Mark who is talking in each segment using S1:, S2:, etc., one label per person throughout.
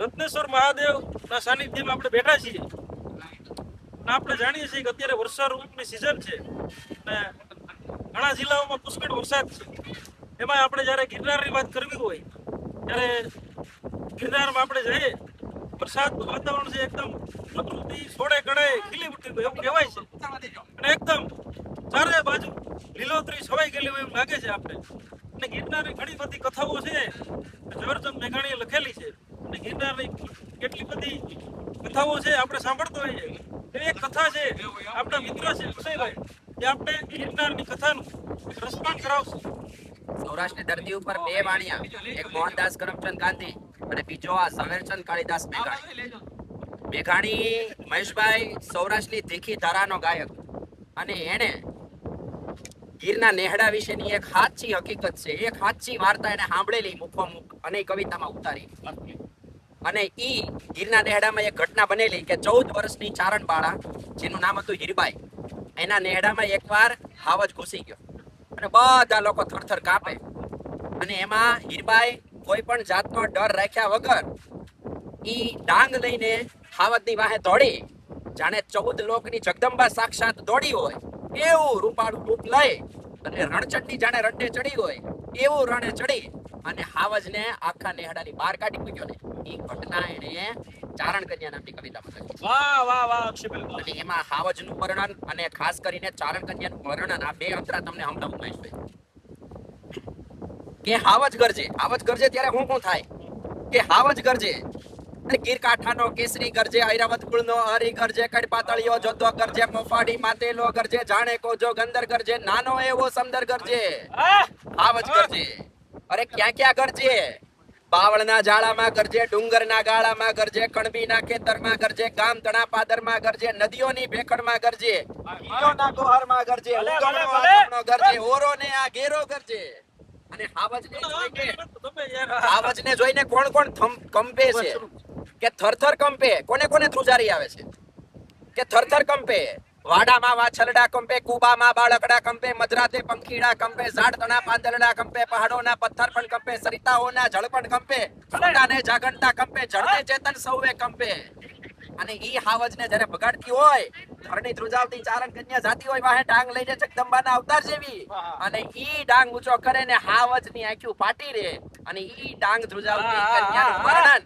S1: રત્નેશ્વર મહાદેવના સાનિધ્યમાં આપણે બેઠા છીએ. આપણે જાણીએ છીએ કે અત્યારે વર્ષા ઋતુની સિઝન છે અને ઘણા જિલ્લાઓમાં પુષ્કળ વરસાદ છે. એમાં આપણે જ્યારે ગિરનારની વાત કરવી હોય ત્યારે ગિરનારમાં આપણે જઈએ, વરસાદનું વાતાવરણ છે, એકદમ પ્રકૃતિ સોળે કળે ખીલી ઉઠી ગયું એવું કહેવાય છે અને એકદમ ચારે બાજુ લીલોતરી છવાઈ ગયેલી હોય એવું લાગે છે આપણે. અને ગિરનારની ઘણી બધી કથાઓ છે ઝવેરચંદ મેઘાણીએ લખેલી છે અને ગિરનારની કેટલી બધી કથાઓ છે આપણે સાંભળતો હોઈએ. એક કથા છે, આપણા મિત્ર છે વિષયભાઈ, જે આપણે ગિરનારની કથાનું રસપાન કરાવશું.
S2: સૌરાષ્ટ્રની ધરતી ઉપર બે વાણિયા, એક મોહનદાસ કરમચંદ ગાંધી અને બીજો આ ઝવેરચંદ કાળીદાસ મેઘાણી. મેઘાણી મહેશભાઈ સૌરાષ્ટ્રની તીખી ધારાનો ગાયક, અને એને ગીરના નેહડા વિશેની એક સાચી હકીકત છે, એક સાચી વાર્તા એને સાંભળેલી મુખોમુખ અને કવિતામાં ઉતારી. અને ઈ ગીરના નેહડામાં એક ઘટના બનેલી કે 14 વર્ષની ચારણ બાળા, જેનું નામ હતું હીરબાઈ, એના નેહડામાં એકવાર હાવજ ઘૂસી ગયો અને બધા લોકો થરથર કાપે. અને એમાં હીરબાઈ કોઈ પણ જાતનો ડર રાખ્યા વગર ઈ ડાંગ લઈને હાવજની વાહે દોડી, જાણે 14 લોકની જગદંબા સાક્ષાત દોડી હોય એવું રૂપાળું રૂપ લઈ અને રણચંડી જાણે રંડે ચડી હોય એવું રણે ચડી અને હાવજને આખા નેહડાની બહાર કાઢી મૂક્યો ને. ઈ ઘટના એને ચારણ કન્યા નામની કવિતામાં લખી.
S1: વાહ વાહ વાહ અક્ષયભાઈ.
S2: અને એમાં હાવજનું વર્ણન અને ખાસ કરીને ચારણ કન્યાનું વર્ણન, આ બે અંતરા તમને સમજાવું મહેશભાઈ. કે હાવજ ગરજે ત્યારે હું થાય કે હાવજ ગરજે અને ગીર કાંઠાનો કેસરી ગરજે, ઐરાવત કુળનો હરી ગરજે, કડપાતળિયો જોતો ગરજે, મોફાડી માતેલો ગરજે, જાણે કોજો ગંદર ગરજે, નાનો એવો સમદર ગરજે. હાવજ ગરજે. અરે ક્યાં ક્યાં ગરજે? બાવળના જાળામાં ગરજે, ડુંગરના ગાળામાં ગરજે, કણબીના ખેતરમાં ગરજે, ગામ તણા પાદરમાં ગરજે, નદીઓની ભેખડમાં ગરજે, ઈયોના ગોહરમાં ગરજે, ઉગમનો ગરજે, ઓરોને આ ઘેરો ગરજે. અને હાવજને જોઈને કોણ કોણ કંપે છે કે થરથર કંપે? કોને કોને ધ્રુજારી આવે છે કે થરથર કંપે? વાડામાં વાછરડા કંપે, કુબામાં બાળકડા કંપે, મધરાતે પંખીડા કંપે, ઝાડ તણા પાંદરડા કંપે, પહાડોના પથ્થર પણ કંપે, સરિતાઓના જળ પણ કંપે, સૂટાને જાગંટા કંપે, જળને ચેતન સૌએ કંપે. અને ઈ હાવજને જ્યારે બગાડતી હોય, ધરણી ધ્રુજાવતી ચારણ કન્યા જાતી હોય વાહે ડાંગ લઈને જગદંબાના અવતાર જેવી, અને ઈ ડાંગ ઊંચો કરે ને હાવજની આંખો ફાટી રે. અને ઈ ડાંગ ધ્રુજાવતી કન્યાનું વર્ણન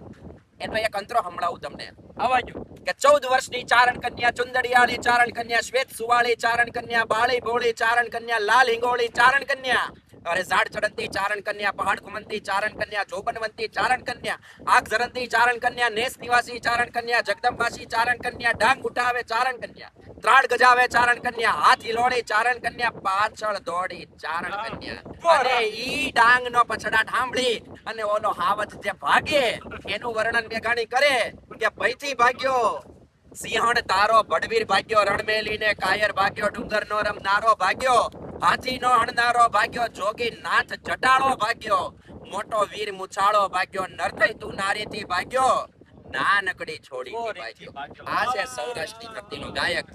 S2: એનો એક અંતરો સંભળાવું તમને.
S1: આવાજો
S2: કે 14 વર્ષની ચારણ કન્યા, ચુંદડિયાળી ચારણ કન્યા, શ્વેત સુવાળી ચારણ કન્યા, બાળી ભોળી ચારણ કન્યા, લાલ હિંગોળી ચારણ કન્યા, અરે ઝાડ ચડતી ચારણ કન્યા, પહાડ ઘુમંતી ચારણ કન્યા, જોબનવંતી ચારણ કન્યા, આગ ઝરંતી ચારણ કન્યા, નેસ નિવાસી ચારણ કન્યા, જગદંબાસી ચારણ કન્યા, ડાંગ ઉઠાવે ચારણ કન્યા, ત્રાડ ગજાવે ચારણ કન્યા, હાથ હિલોળી ચારણ કન્યા, પાછળ દોડી ચારણ કન્યા. અને ઈ ડાંગનો પછડાટ સાંભળી અને ઓલો હાવજ જે ભાગે એનું વર્ણન મેઘાણી કરે કે ભયથી ભાગ્યો સિંહણ તારો, ભડવીર ભાગ્યો, રણમેલીને કાયર ભાગ્યો, ડુંગરનો રમનારો ભાગ્યો, હાથીનો હણનારો ભાગ્યો, જોગી નાથ જટાળો ભાગ્યો, મોટો વીર મુછાળો ભાગ્યો, નરથઈ તું નારીથી ભાગ્યો, નાનકડી છોડી ભાગ્યો. આ છે સૌરાષ્ટ્રની ધરતીનો ગાયક.